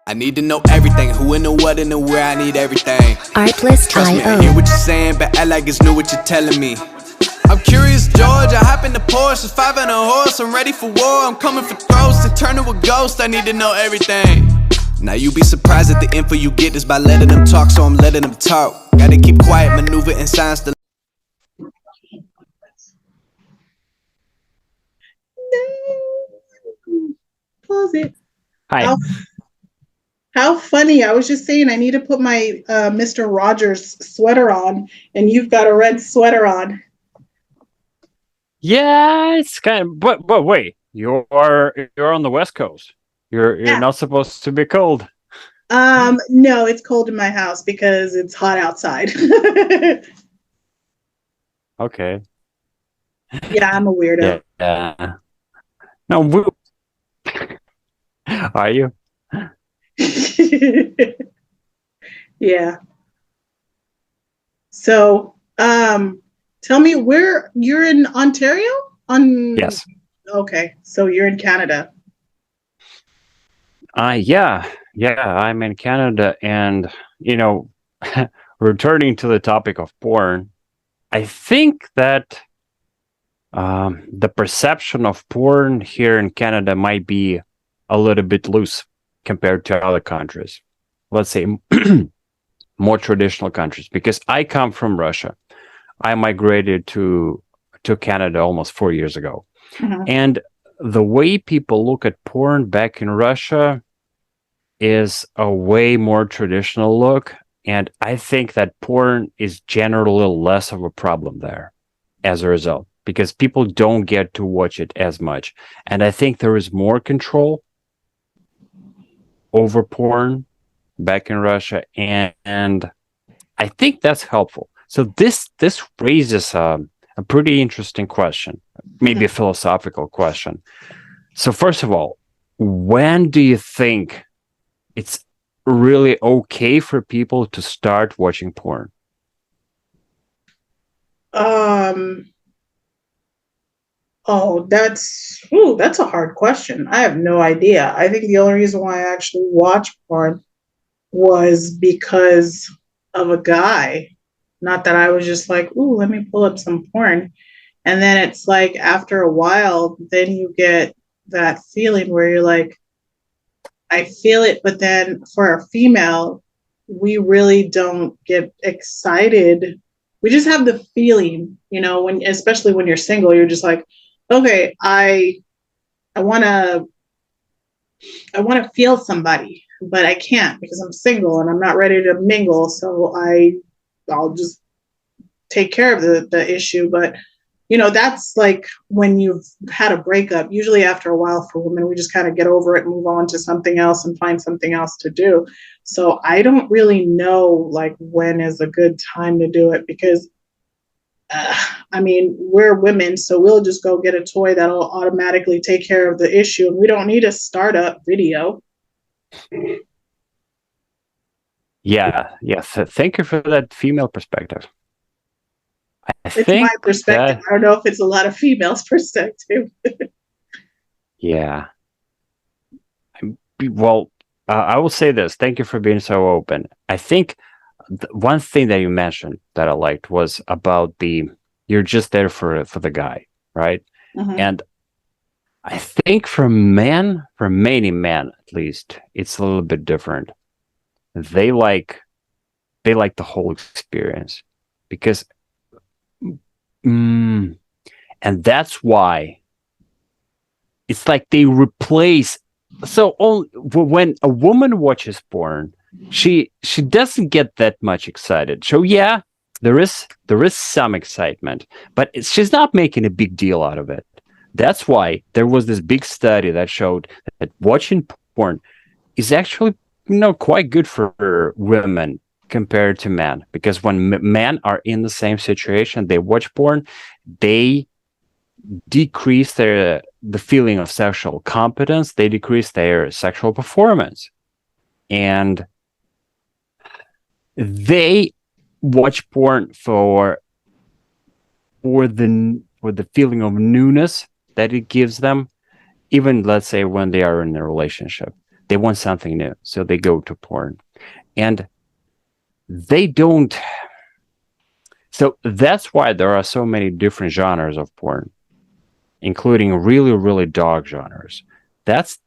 I need to know everything, who and the what and the where, I need everything. Artlist Trust me, I hear what you're saying, but act like it's new what you're telling me. I'm curious, George, I hop in the Porsche, it's 5 and a horse, I'm ready for war, I'm coming for throats, to turn to a ghost, I need to know everything. Now you be surprised at the info you get is by letting them talk, so I'm letting them talk. Gotta keep quiet, maneuver and silence the... Pause it. Hi. How funny. I was just saying I need to put my Mr. Rogers sweater on, and you've got a red sweater on. Yeah, it's kind of, but wait, you're on the West Coast. You're not supposed to be cold. No, it's cold in my house because it's hot outside. Okay. Yeah, I'm a weirdo. Yeah. No, are you? Yeah. So, tell me where you're in Ontario? Yes. Okay, so you're in Canada. Yeah, I'm in Canada, and returning to the topic of porn, I think that the perception of porn here in Canada might be a little bit loose compared to other countries. Let's say more traditional countries, because I come from Russia. I migrated to Canada almost 4 years ago. Mhm. And the way people look at porn back in Russia is a way more traditional look. And I think that porn is generally less of a problem there as a result, because people don't get to watch it as much. And I think there is more control over porn back in Russia. And I think that's helpful. So this raises a pretty interesting question, maybe a philosophical question. So first of all, when do you think it's really okay for people to start watching porn? Oh, that's a hard question. I have no idea. I think the only reason why I actually watched porn was because of a guy. Not that I was just like, ooh, let me pull up some porn. And then it's like after a while, then you get that feeling where you're like, I feel it, but then for a female, we really don't get excited. We just have the feeling, especially when you're single, you're just like, okay, I want to feel somebody, but I can't because I'm single and I'm not ready to mingle. So I'll just take care of the issue. But that's like when you've had a breakup. Usually after a while for women, we just kind of get over it, move on to something else and find something else to do. So I don't really know like when is a good time to do it, because we're women, so we'll just go get a toy that'll automatically take care of the issue, and we don't need a startup video. Yeah. Thank you for that female perspective. It's my perspective. I don't know if it's a lot of females' perspective. Yeah. Well, I will say this. Thank you for being so open. I think one thing that you mentioned that I liked was about you're just there for the guy, right? Mhm. And I think for many men at least, it's a little bit different. They like the whole experience, because and that's why it's like they replace. So when a woman watches porn, she doesn't get that much excited. So yeah, there is some excitement, but she's not making a big deal out of it. That's why there was this big study that showed that watching porn is actually quite good for women compared to men, because when men are in the same situation, they watch porn, they decrease the feeling of sexual competence, they decrease their sexual performance, and they watch porn for the feeling of newness that it gives them, even let's say when they are in a relationship. They want something new, so they go to porn. And they don't. So that's why there are so many different genres of porn, including really, really dog genres. That's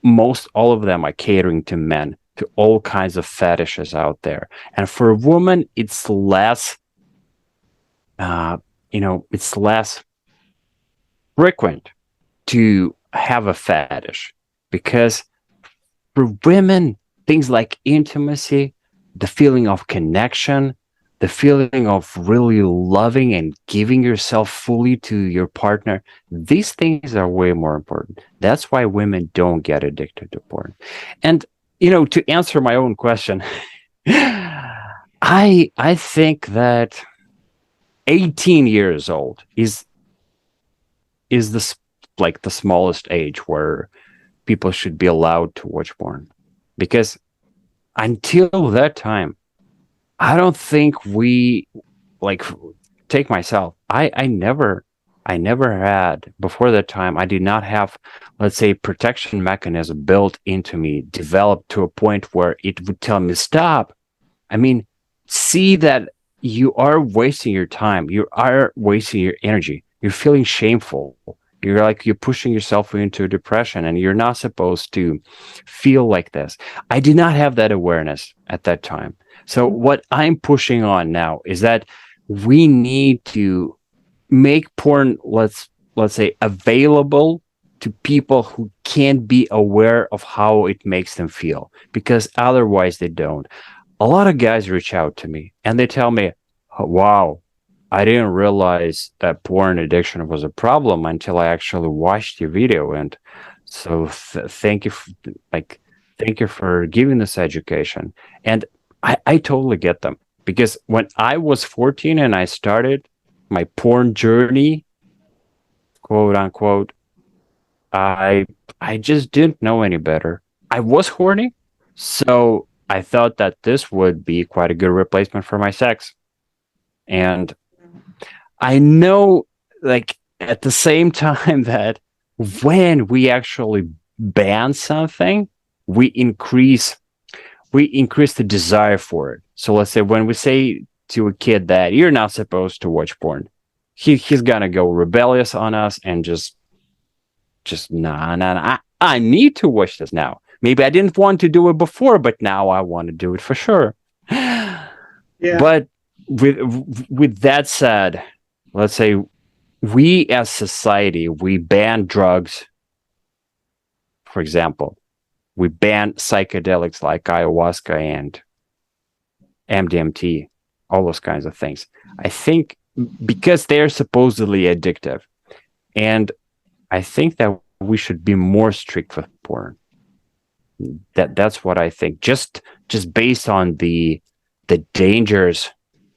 most all of them are catering to men, to all kinds of fetishes out there. And for a woman, it's less, it's less frequent to have a fetish, because for women, things like intimacy, the feeling of connection, the feeling of really loving and giving yourself fully to your partner, these things are way more important. That's why women don't get addicted to porn. And, to answer my own question, I think that 18 years old is the smallest age where people should be allowed to watch porn, because until that time, I don't think we, like, take myself. I never had, before that time, I did not have, let's say, protection mechanism built into me, developed to a point where it would tell me, stop. I mean, see that you are wasting your time. You are wasting your energy. You're feeling shameful. You're pushing yourself into depression, and you're not supposed to feel like this. I did not have that awareness at that time. So what I'm pushing on now is that we need to make porn, let's say, available to people who can't be aware of how it makes them feel, because otherwise they don't. A lot of guys reach out to me and they tell me, wow, I didn't realize that porn addiction was a problem until I actually watched your video. And so thank you for giving this education. And I totally get them, because when I was 14 and I started my porn journey, quote unquote, I just didn't know any better. I was horny, so I thought that this would be quite a good replacement for my sex. And I know, like, at the same time, that when we actually ban something, we increase the desire for it. So let's say when we say to a kid that you're not supposed to watch porn, he's gonna go rebellious on us and just nah. I need to watch this now. Maybe I didn't want to do it before, but now I want to do it for sure. Yeah. But with that said, let's say we as society, we ban drugs, for example. We ban psychedelics like ayahuasca and MDMT, all those kinds of things. I think because they're supposedly addictive. And I think that we should be more strict with porn. That's what I think. Just based on the dangers,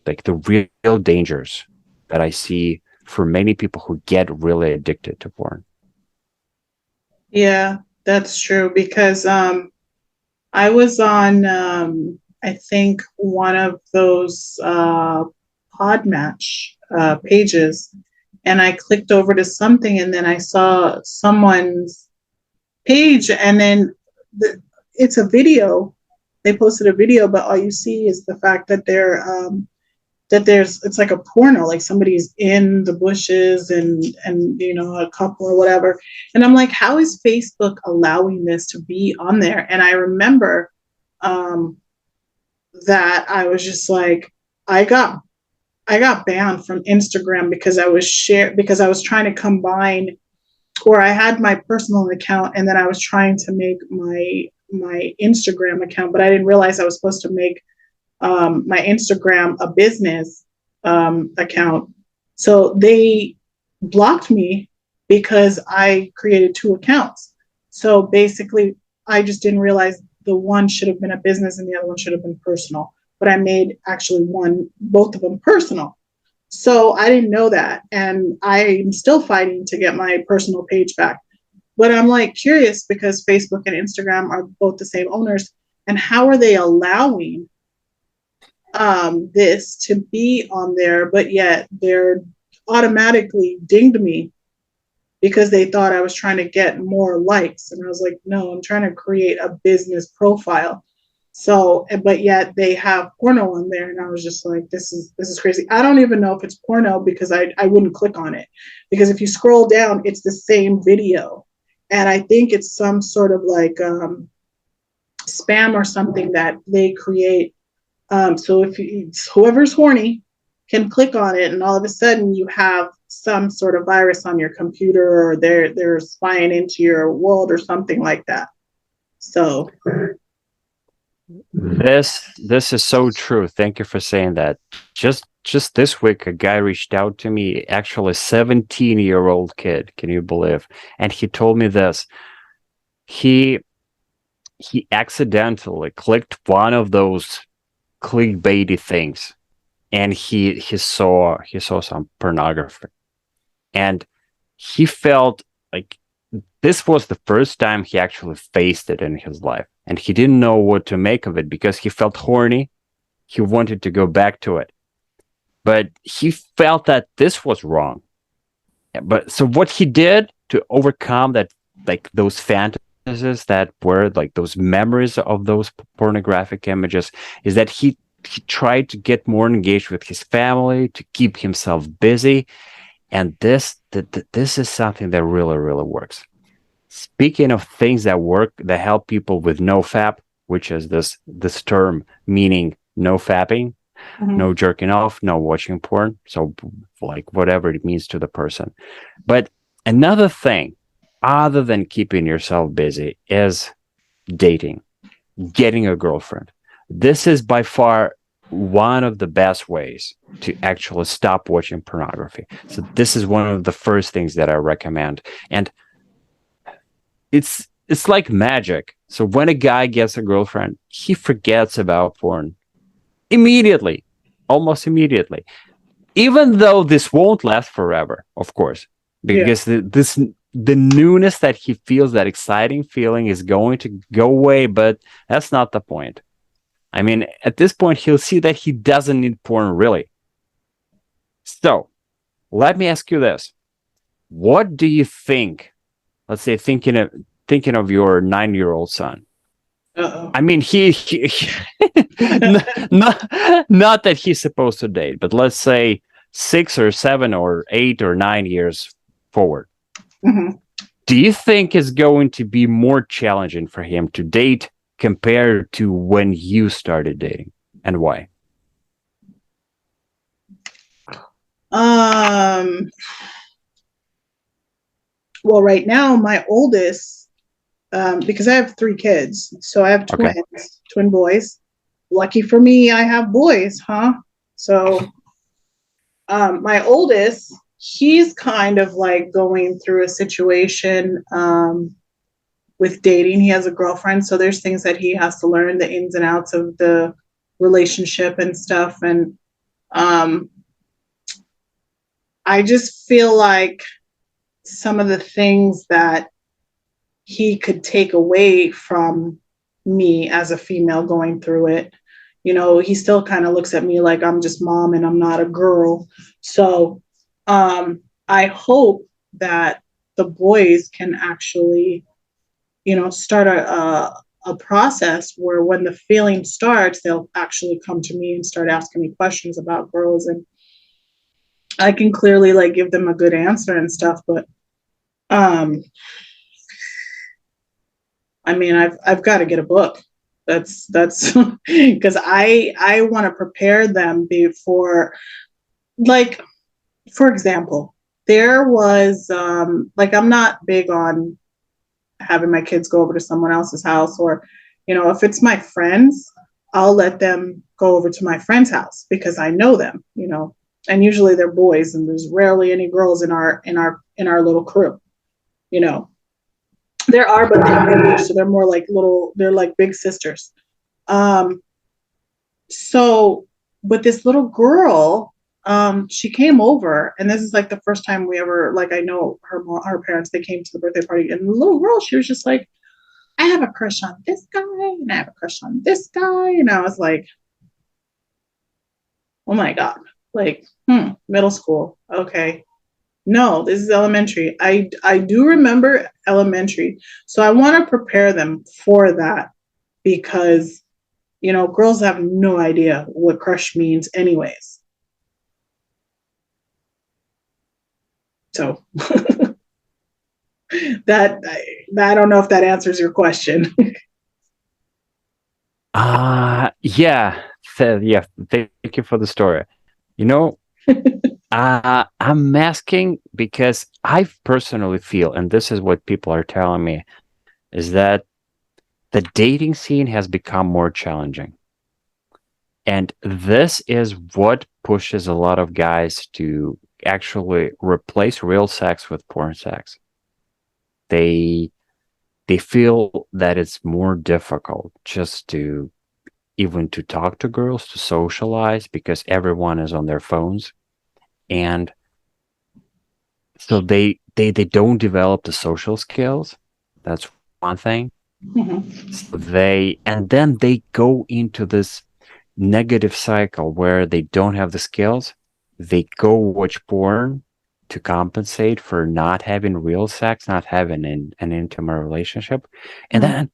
like the real dangers that I see for many people who get really addicted to porn. Yeah, that's true, because I was on I think one of those Podmatch pages, and I clicked over to something, and then I saw someone's page, and then it's a video. They posted a video, but all you see is the fact that it's like a porno, like somebody's in the bushes and a couple or whatever. And I'm like, how is Facebook allowing this to be on there? And I remember that I was just like, I got banned from Instagram because I was trying to combine, or I had my personal account and then I was trying to make my Instagram account, but I didn't realize I was supposed to make my Instagram a business account. So they blocked me because I created 2 accounts. So basically, I just didn't realize the one should have been a business and the other one should have been personal. But I made actually both of them personal. So I didn't know that. And I'm still fighting to get my personal page back. But I'm like curious, because Facebook and Instagram are both the same owners. And how are they allowing this to be on there, but yet they're automatically dinged me because they thought I was trying to get more likes. And I was like, no, I'm trying to create a business profile. So, but yet they have porno on there, and I was just like, this is crazy. I don't even know if it's porno because I wouldn't click on it, because if you scroll down, it's the same video, and I think it's some sort of like spam or something that they create. So if whoever's horny can click on it, and all of a sudden you have some sort of virus on your computer, or they're spying into your world or something like that. So This is so true. Thank you for saying that. Just this week, a guy reached out to me, actually a 17-year-old kid, can you believe? And he told me this. He accidentally clicked one of those clickbaity things, and he saw some pornography. And he felt like this was the first time he actually faced it in his life. And he didn't know what to make of it because he felt horny. He wanted to go back to it. But he felt that this was wrong. But so what he did to overcome that, like those fantasies that were like those memories of those pornographic images, is that he tried to get more engaged with his family, to keep himself busy. And this is something that really, really works. Speaking of things that work, that help people with no fap, which is this term meaning no fapping, no jerking off, no watching porn. So like whatever it means to the person. But another thing, other than keeping yourself busy, is dating, getting a girlfriend. This is by far one of the best ways to actually stop watching pornography. So this is one of the first things that I recommend. And it's like magic. So when a guy gets a girlfriend, he forgets about porn immediately, almost immediately. Even though this won't last forever, of course, because the newness that he feels, that exciting feeling, is going to go away. But that's not the point. I mean, at this point, he'll see that he doesn't need porn, really. So, let me ask you this. What do you think, let's say, thinking of your 9-year-old son? Uh-oh. I mean, he not that he's supposed to date, but let's say 6 or 7 or 8 or 9 years forward. Mm-hmm. Do you think it's going to be more challenging for him to date compared to when you started dating, and why? Well, right now my oldest, because I have 3 kids, so I have twins, twin boys. Lucky for me, I have boys, huh? So my oldest, he's kind of like going through a situation with dating. He has a girlfriend, so there's things that he has to learn, the ins and outs of the relationship and stuff. And I just feel like some of the things that he could take away from me as a female going through it, he still kind of looks at me like I'm just mom and I'm not a girl. So I hope that the boys can actually start a process where when the feeling starts, they'll actually come to me and start asking me questions about girls, and I can clearly like give them a good answer and stuff. But I mean, I've got to get a book. That's because I want to prepare them before, like, for example, there was like, I'm not big on having my kids go over to someone else's house, or if it's my friends, I'll let them go over to my friend's house because I know them, and usually they're boys, and there's rarely any girls in our little crew. There are, but they're bigger, so they're more like they're like big sisters. So but this little girl, she came over, and this is like the first time we ever, like, I know her parents, they came to the birthday party, and the little girl, she was just like, I have a crush on this guy, and I have a crush on this guy. And I was like, oh my God, like, middle school. Okay. No, this is elementary. I do remember elementary. So I want to prepare them for that because, girls have no idea what crush means anyways. So that I don't know if that answers your question. Yeah. Yeah. Thank you for the story. I'm asking because I personally feel, and this is what people are telling me, is that the dating scene has become more challenging. And this is what pushes a lot of guys to actually replace real sex with porn sex. They feel that it's more difficult just to even to talk to girls, to socialize, because everyone is on their phones. And so they don't develop the social skills. That's one thing. Mhm. So then they go into this negative cycle where they don't have the skills. They go watch porn to compensate for not having real sex, not having an intimate relationship. And then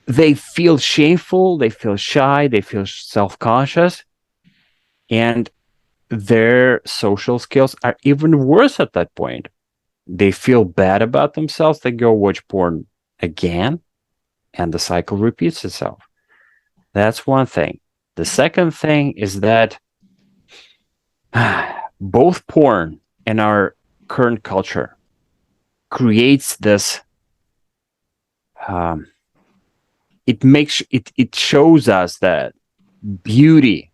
they feel shameful, they feel shy, they feel self-conscious, and their social skills are even worse at that point. They feel bad about themselves, they go watch porn again, and the cycle repeats itself. That's one thing. The second thing is that both porn and our current culture creates this it shows us that beauty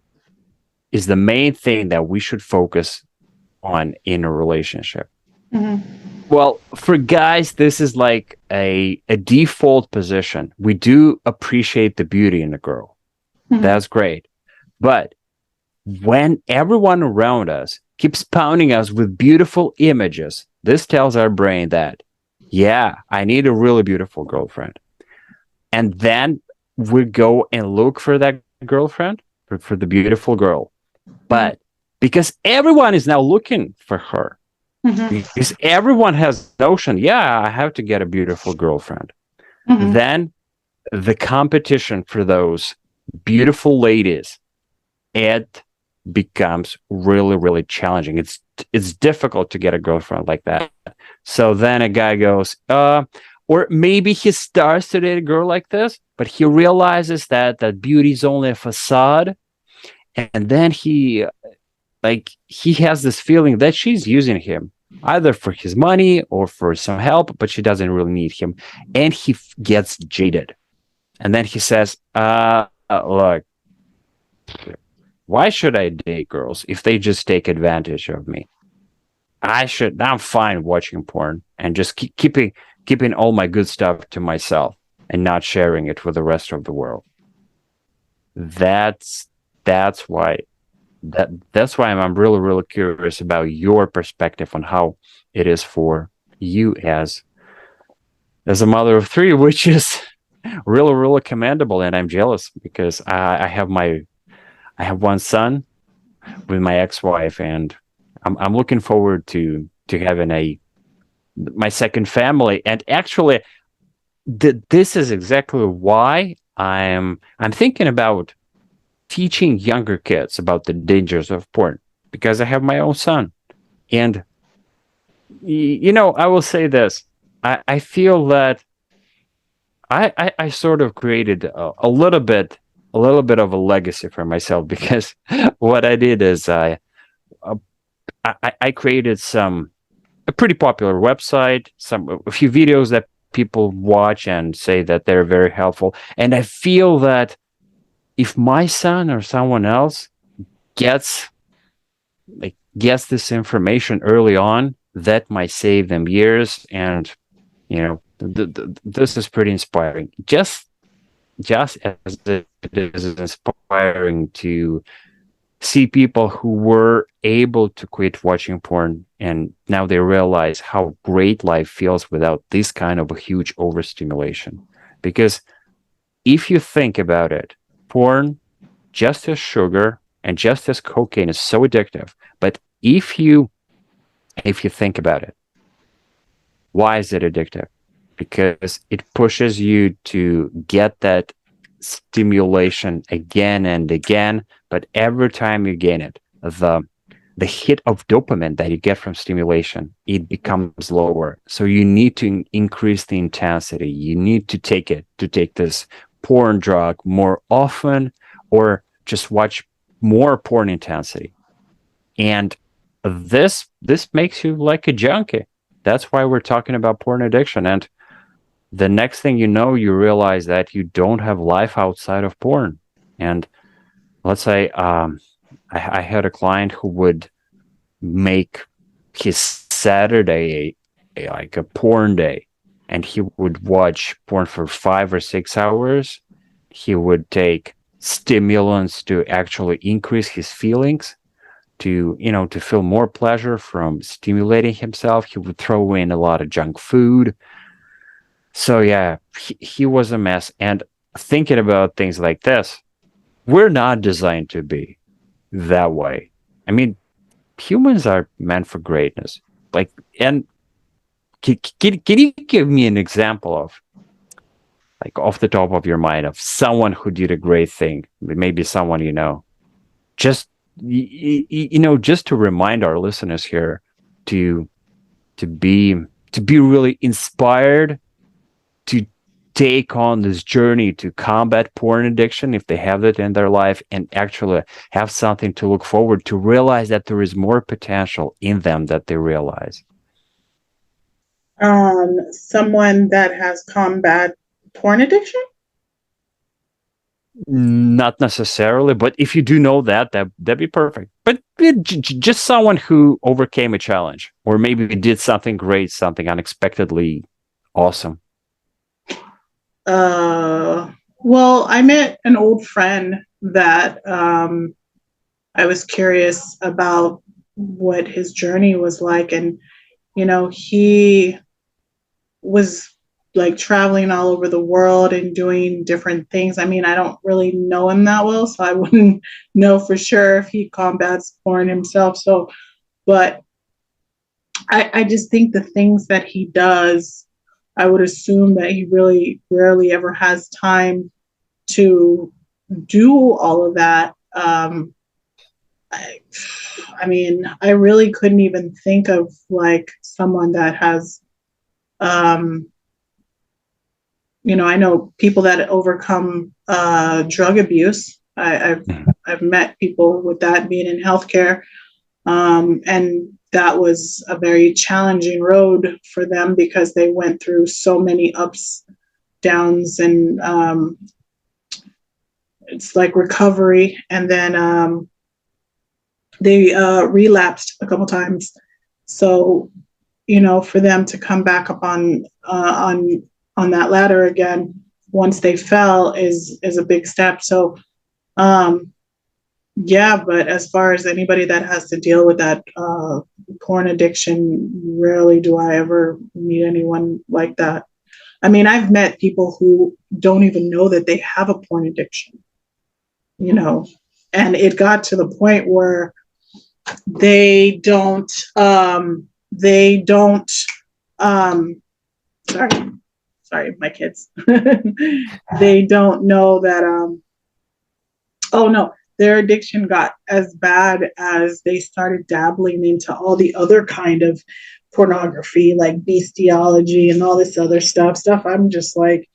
is the main thing that we should focus on in a relationship. Well, for guys, this is like a default position. We do appreciate the beauty in a girl. That's great. But when everyone around us keeps pounding us with beautiful images, this tells our brain that, yeah, I need a really beautiful girlfriend. And then we go and look for that girlfriend, for the beautiful girl. But because everyone is now looking for her, because everyone has the notion, yeah, I have to get a beautiful girlfriend. Then the competition for those beautiful ladies, it becomes really, really challenging. It's difficult to get a girlfriend like that. So then a guy goes, or maybe he starts to date a girl like this, but he realizes that beauty is only a facade. And then he has this feeling that she's using him either for his money or for some help, but she doesn't really need him. And he gets jaded. And then he says, look, why should I date girls if they just take advantage of me? I'm fine watching porn and just keeping all my good stuff to myself and not sharing it with the rest of the world. That's why I'm really, really curious about your perspective on how it is for you as a mother of three, which is really, really commendable. And I'm jealous because I have one son with my ex-wife, and I'm looking forward to having my second family. And actually, this is exactly why I'm thinking about teaching younger kids about the dangers of porn, because I have my own son. And I will say this, I feel that I sort of created a little bit of a legacy for myself, because what I did is I created a pretty popular website, a few videos that people watch and say that they're very helpful. And I feel that if my son or someone else gets this information early on, that might save them years. And this is pretty inspiring. Just as it is inspiring to see people who were able to quit watching porn and now they realize how great life feels without this kind of a huge overstimulation. Because if you think about it, porn, just as sugar and just as cocaine, is so addictive. But if you if you think about it. Why is it addictive? Because it pushes you to get that stimulation again and again, but every time you gain it, the hit of dopamine that you get from stimulation, it becomes lower. So you need to increase the intensity. You need to take this porn drug more often, or just watch more porn intensity. And this makes you like a junkie. That's why we're talking about porn addiction. And the next thing you know, you realize that you don't have life outside of porn. And let's say I had a client who would make his Saturday like a porn day, and he would watch porn for 5 or 6 hours. He would take stimulants to actually increase his feelings, to feel more pleasure from stimulating himself. He would throw in a lot of junk food. So yeah, he was a mess. And thinking about things like this, we're not designed to be that way. I mean, humans are meant for greatness. Like, and can you give me an example of, like, off the top of your mind, of someone who did a great thing? Maybe someone just just to remind our listeners here to be really inspired to take on this journey to combat porn addiction if they have it in their life, and actually have something to look forward to, realize that there is more potential in them that they realize. Someone that has combat porn addiction? Not necessarily, but if you do know that'd be perfect. But just someone who overcame a challenge, or maybe did something great, something unexpectedly awesome. Well, I met an old friend that I was curious about what his journey was like. And, he was like traveling all over the world and doing different things. I mean, I don't really know him that well, so I wouldn't know for sure if he combats porn himself. So, but I just think the things that he does, I would assume that he really rarely ever has time to do all of that. I mean, I really couldn't even think of like someone that has, I know people that overcome drug abuse. I've met people with that, being in healthcare, and that was a very challenging road for them because they went through so many ups, downs, and it's like recovery. And then they relapsed a couple times. So, for them to come back up on that ladder again once they fell is a big step. So, yeah, but as far as anybody that has to deal with that porn addiction, rarely do I ever meet anyone like that. I mean, I've met people who don't even know that they have a porn addiction, and it got to the point where they don't, sorry, my kids, they don't know that, oh no, their addiction got as bad as they started dabbling into all the other kind of pornography, like bestiality and all this other stuff. I'm just like,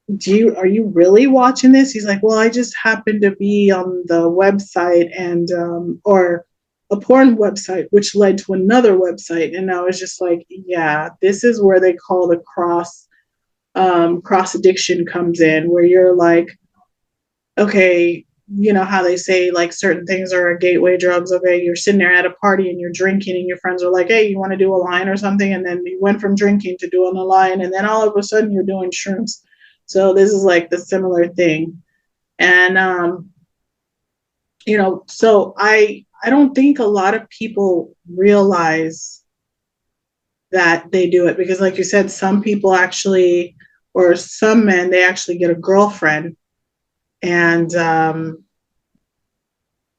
are you really watching this? He's like, well, I just happened to be on the website and, or a porn website, which led to another website. And I was just like, yeah, this is where they call the cross addiction comes in, where you're like, okay, how they say like certain things are gateway drugs. Okay, you're sitting there at a party and you're drinking and your friends are like, hey, you want to do a line or something? And then you went from drinking to doing a line, and then all of a sudden you're doing shrooms. So this is like the similar thing. And, so I don't think a lot of people realize that they do it, because like you said, some people actually, or some men, they actually get a girlfriend, and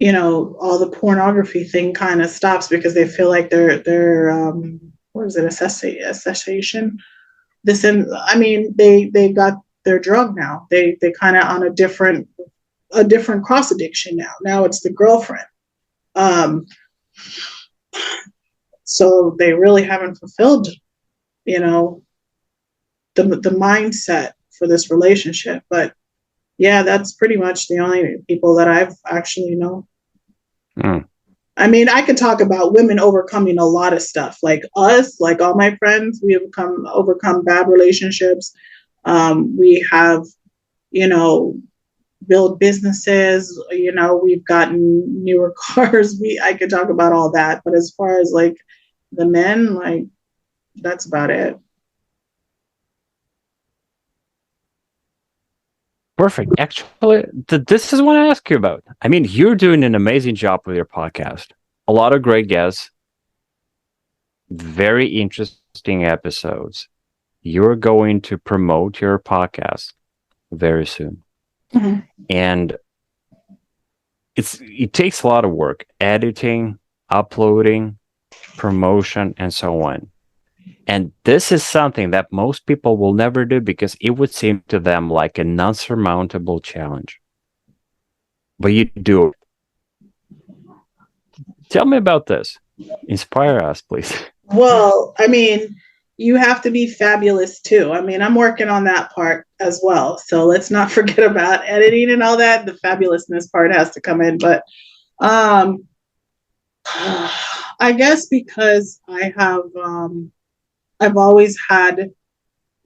all the pornography thing kind of stops because they feel like they're what is it, a cessation. I mean, they got their drug now. They kind of on a different cross addiction now. Now it's the girlfriend. Um, so they really haven't fulfilled, you know, the mindset for this relationship. But yeah, that's pretty much the only people that I've actually known. Mm. I mean, I could talk about women overcoming a lot of stuff. Like us, like all my friends, we have overcome bad relationships. We have, you know, build businesses. We've gotten newer cars. I could talk about all that, but as far as like the men, like that's about it. Perfect. Actually, this is what I ask you about. I mean, you're doing an amazing job with your podcast. A lot of great guests, very interesting episodes. You're going to promote your podcast very soon. Mm-hmm. And it takes a lot of work, editing, uploading, promotion, and so on. And this is something that most people will never do because it would seem to them like an unsurmountable challenge. But you do it. Tell me about this. Inspire us, please. Well, I mean, you have to be fabulous too. I mean, I'm working on that part as well. So let's not forget about editing and all that. The fabulousness part has to come in. But I guess because I've always had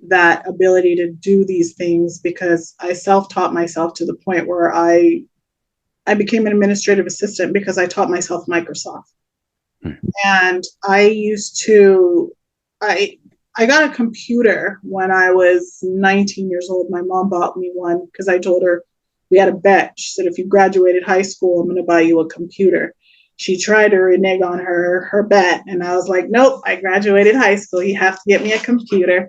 that ability to do these things because I self-taught myself to the point where I became an administrative assistant because I taught myself Microsoft. And I got a computer when I was 19 years old. My mom bought me one because I told her we had a bet. She said, if you graduated high school, I'm going to buy you a computer. She tried to renege on her bet. And I was like, nope, I graduated high school. You have to get me a computer.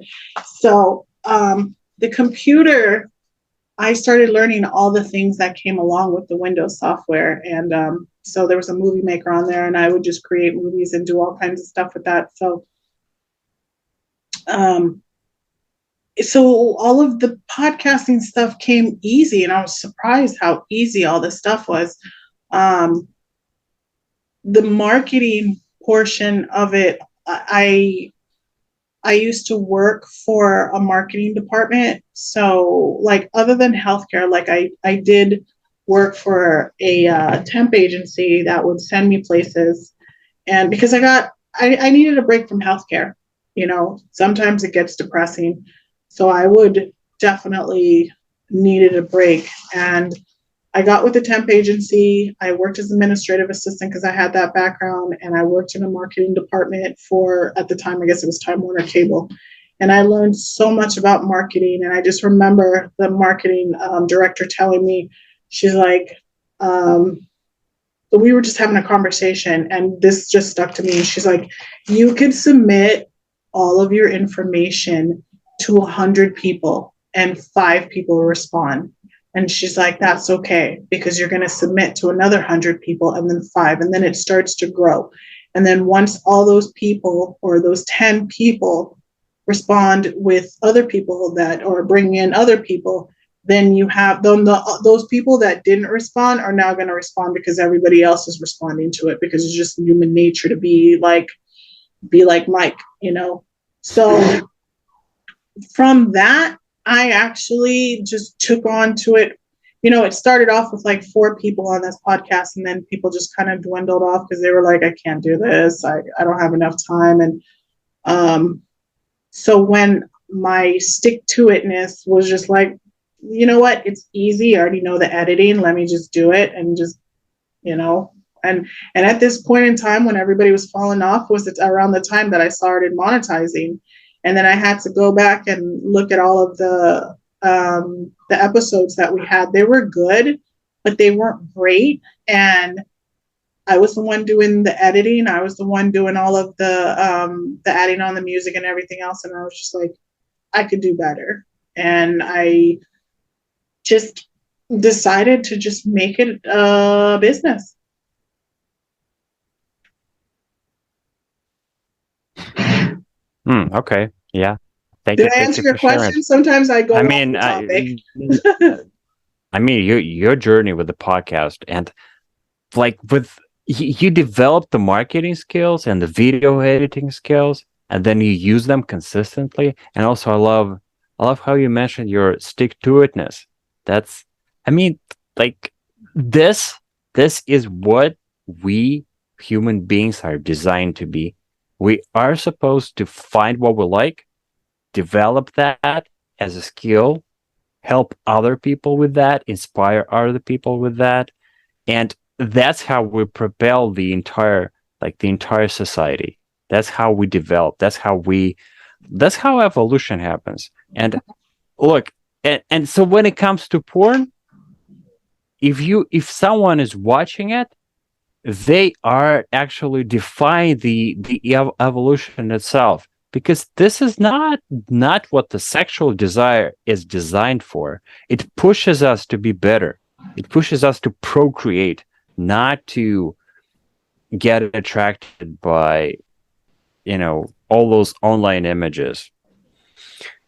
So the computer, I started learning all the things that came along with the Windows software. And so there was a movie maker on there and I would just create movies and do all kinds of stuff with that. So all of the podcasting stuff came easy and I was surprised how easy all this stuff was. The marketing portion of it, I used to work for a marketing department. So like other than healthcare, like I did work for a temp agency that would send me places. And because I needed a break from healthcare, sometimes it gets depressing. So I would definitely needed a break. And I got with the temp agency. I worked as administrative assistant because I had that background, and I worked in a marketing department for, at the time, I guess it was Time Warner Cable. And I learned so much about marketing. And I just remember the marketing director telling me, she's like, we were just having a conversation and this just stuck to me. And she's like, you could submit all of your information to 100 people and 5 people respond. And she's like, that's okay, because you're going to submit to another 100 people and then 5, and then it starts to grow. And then once all those people or those 10 people respond with other people or bring in other people, then you have those people that didn't respond are now going to respond because everybody else is responding to it, because it's just human nature to be like Mike, So from that, I actually just took on to it. It started off with like 4 people on this podcast, and then people just kind of dwindled off because they were like, I can't do this. I don't have enough time. And so when my stick to itness was just like, you know what, it's easy. I already know the editing. Let me just do it. And just, and at this point in time, when everybody was falling off, was around the time that I started monetizing. And then I had to go back and look at all of the episodes that we had. They were good, but they weren't great. And I was the one doing the editing. I was the one doing all of the adding on the music and everything else. And I was just like, I could do better. And I just decided to just make it a business. Okay. Yeah. Did I answer Thank you your for sharing. question? Sometimes I go I off mean, the topic. I mean, your journey with the podcast and like with you develop the marketing skills and the video editing skills, and then you use them consistently. And also, I love how you mentioned your stick to itness. That's, I mean, like this, this is what we human beings are designed to be. We are supposed to find what we like, develop that as a skill, help other people with that, inspire other people with that, and that's how we propel the entire society. That's how we develop. That's how evolution happens. And look, and so when it comes to porn, if someone is watching it, they are actually defying the evolution itself, because this is not what the sexual desire is designed for. It pushes us to be better. It pushes us to procreate, not to get attracted by, all those online images.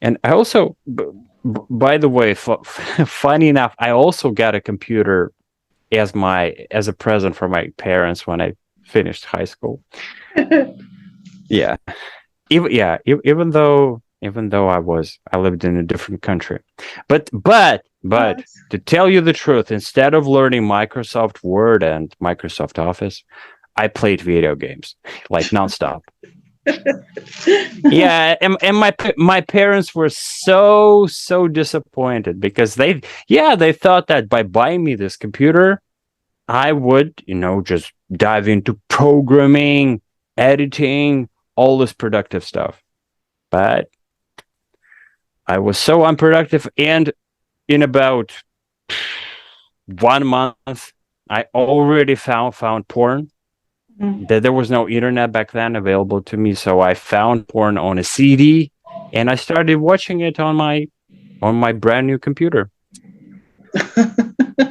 And I also, by the way, funny enough, I also got a computer as a present for my parents when I finished high school. Yeah, even though I lived in a different country, but to tell you the truth, instead of learning Microsoft Word and Microsoft Office, I played video games like nonstop. Yeah, and my parents were so disappointed because they thought that by buying me this computer, I would, just dive into programming, editing, all this productive stuff. But I was so unproductive, and in about 1 month, I already found porn. There was no internet back then available to me, so I found porn on a CD, and I started watching it on my brand new computer.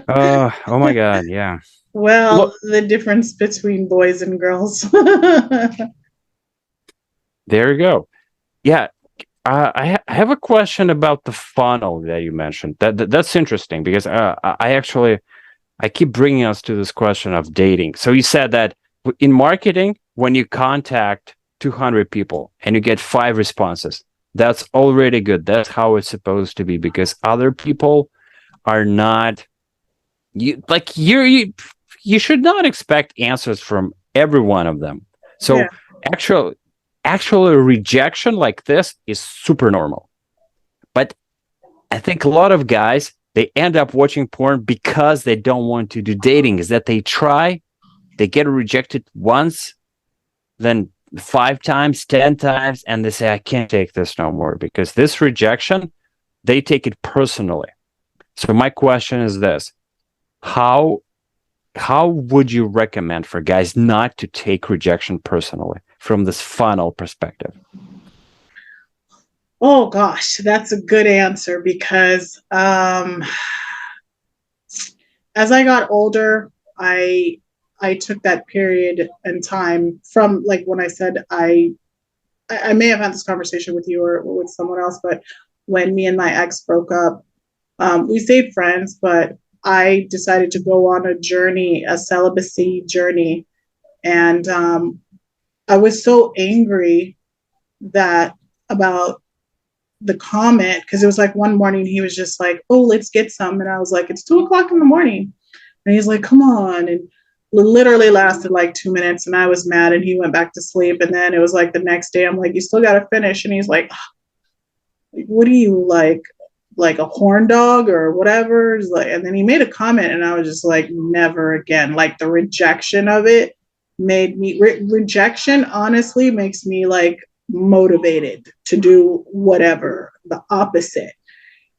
Oh my God, yeah. Well, Look, the difference between boys and girls. there you go. Yeah, I have a question about the funnel that you mentioned. That's interesting because I keep bringing us to this question of dating. So you said that in marketing, when you contact 200 people and you get 5 responses, that's already good. That's how it's supposed to be, because other people are not you should not expect answers from every one of them. So Yeah. actual rejection like this is super normal. But I think a lot of guys, they end up watching porn because they don't want to do dating. Is that they get rejected once, then 5 times, 10 times, and they say, I can't take this no more, because this rejection, they take it personally. So my question is this: how would you recommend for guys not to take rejection personally from this funnel perspective? Oh gosh, that's a good answer, because as I got older, I took that period and time from, like, when I said I may have had this conversation with you or with someone else, but when me and my ex broke up, we stayed friends, but I decided to go on a journey, a celibacy journey. And I was so angry that about the comment, because it was like one morning he was just like, oh, let's get some. And I was like, it's 2:00 in the morning. And he's like, come on. And literally lasted like 2 minutes, and I was mad, and he went back to sleep. And then it was like the next day, I'm like, you still got to finish. And he's like, what are you, like a horn dog or whatever? Like, and then he made a comment, and I was just like, never again. Like, the rejection of it made me rejection honestly makes me like motivated to do whatever, the opposite.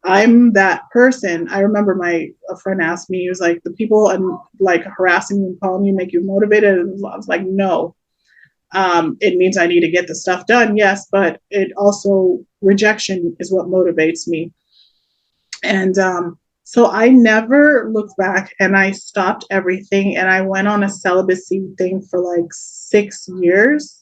I'm that person. I remember a friend asked me, he was like, the people and like harassing you and calling you make you motivated. And I was like, no. It means I need to get the stuff done, yes, but it also, rejection is what motivates me. And So I never looked back, and I stopped everything, and I went on a celibacy thing for like 6 years.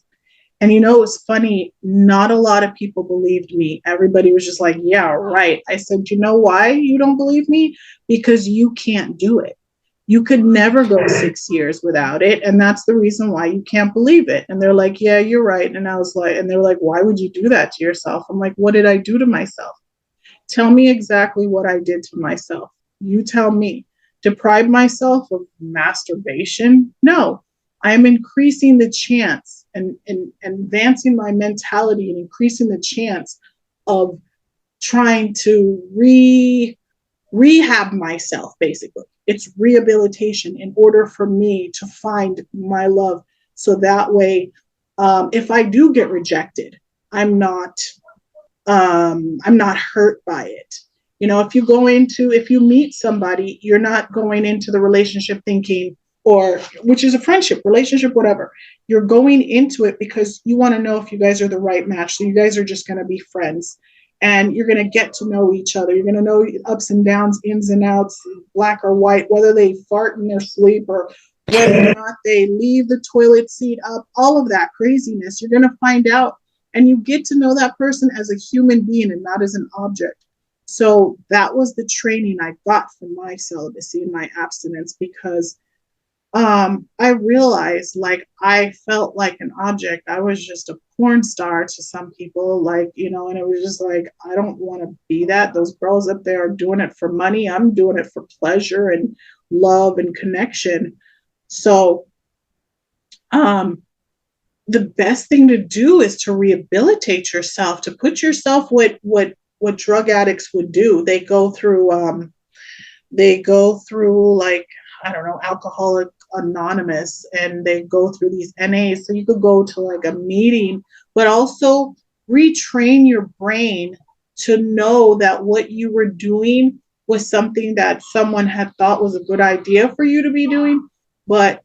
And it was funny, not a lot of people believed me. Everybody was just like, yeah, right. I said, you know why you don't believe me? Because you can't do it. You could never go 6 years without it. And that's the reason why you can't believe it. And they're like, yeah, you're right. And I was like, and they're like, why would you do that to yourself? I'm like, what did I do to myself? Tell me exactly what I did to myself. You tell me. Deprive myself of masturbation? No. I am increasing the chance and advancing my mentality and increasing the chance of trying to rehab myself, basically. It's rehabilitation in order for me to find my love. So that way, if I do get rejected, I'm not hurt by it. If you meet somebody, you're not going into the relationship thinking, or which is a friendship, relationship, whatever. You're going into it because you want to know if you guys are the right match. So you guys are just going to be friends, and you're going to get to know each other. You're going to know ups and downs, ins and outs, black or white, whether they fart in their sleep or whether or not they leave the toilet seat up, all of that craziness. You're going to find out, and you get to know that person as a human being and not as an object. So that was the training I got from my celibacy and my abstinence, because I realized, like, I felt like an object. I was just a porn star to some people, and it was just like, I don't want to be that. Those girls up there are doing it for money. I'm doing it for pleasure and love and connection. So, the best thing to do is to rehabilitate yourself, to put yourself what drug addicts would do. They go through like, I don't know, Alcoholic Anonymous, and they go through these NAs. So you could go to like a meeting, but also retrain your brain to know that what you were doing was something that someone had thought was a good idea for you to be doing, but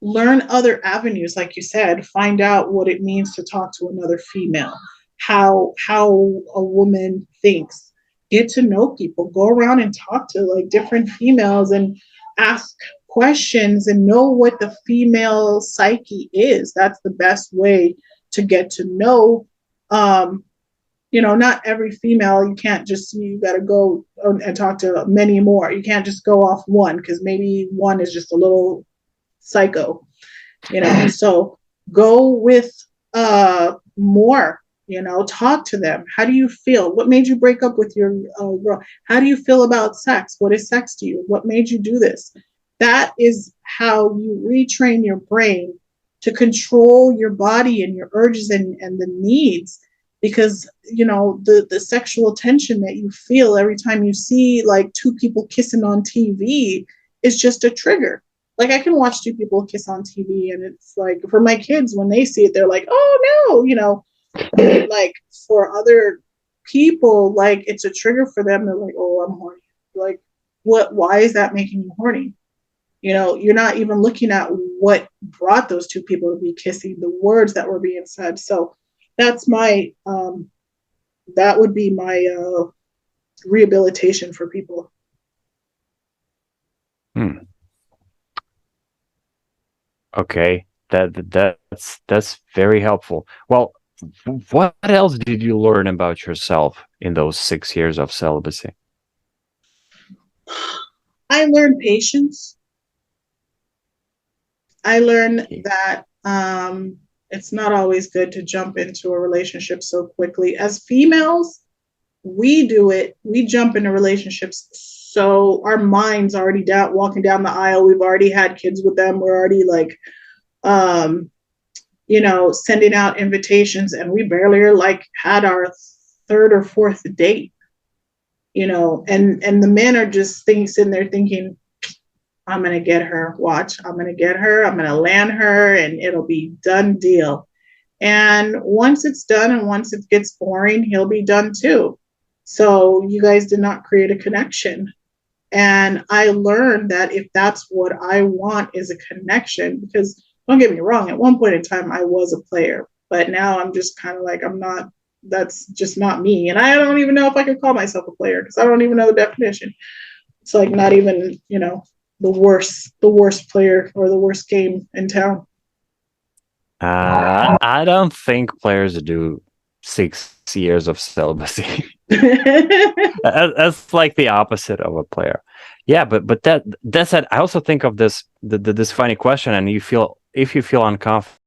learn other avenues. Like you said, find out what it means to talk to another female, how a woman thinks, get to know people, go around and talk to like different females and ask questions and know what the female psyche is. That's the best way to get to know. Not every female, you got to go and talk to many more. You can't just go off one, because maybe one is just a little psycho, so go with more, talk to them. How do you feel? What made you break up with your girl? How do you feel about sex? What is sex to you? What made you do this? That is how you retrain your brain to control your body and your urges and the needs, because the sexual tension that you feel every time you see like two people kissing on TV is just a trigger. Like, I can watch two people kiss on TV, and it's like, for my kids, when they see it, they're like, oh no, like, for other people, like, it's a trigger for them. They're like, oh, I'm horny. Like, why is that making you horny? You're not even looking at what brought those two people to be kissing, the words that were being said. So that's that would be my rehabilitation for people. Okay, that's very helpful. Well, what else did you learn about yourself in those 6 years of celibacy? I learned patience. I learned that it's not always good to jump into a relationship so quickly. As females, we do it. We jump into relationships, so our mind's already walking down the aisle. We've already had kids with them. We're already like, sending out invitations, and we barely like had our third or fourth date. And the men are just sitting there thinking, I'm going to get her. Watch, I'm going to get her. I'm going to land her, and it'll be done deal. And once it's done, and once it gets boring, he'll be done too. So you guys did not create a connection. And I learned that if that's what I want is a connection, because don't get me wrong, at one point in time, I was a player, but now I'm just kind of like, I'm not, that's just not me. And I don't even know if I could call myself a player, because I don't even know the definition. It's like not even, the worst player or the worst game in town. I don't think players do 6 years of celibacy. That's like the opposite of a player. Yeah, but that said, I also think of this funny question, and if you feel uncomfortable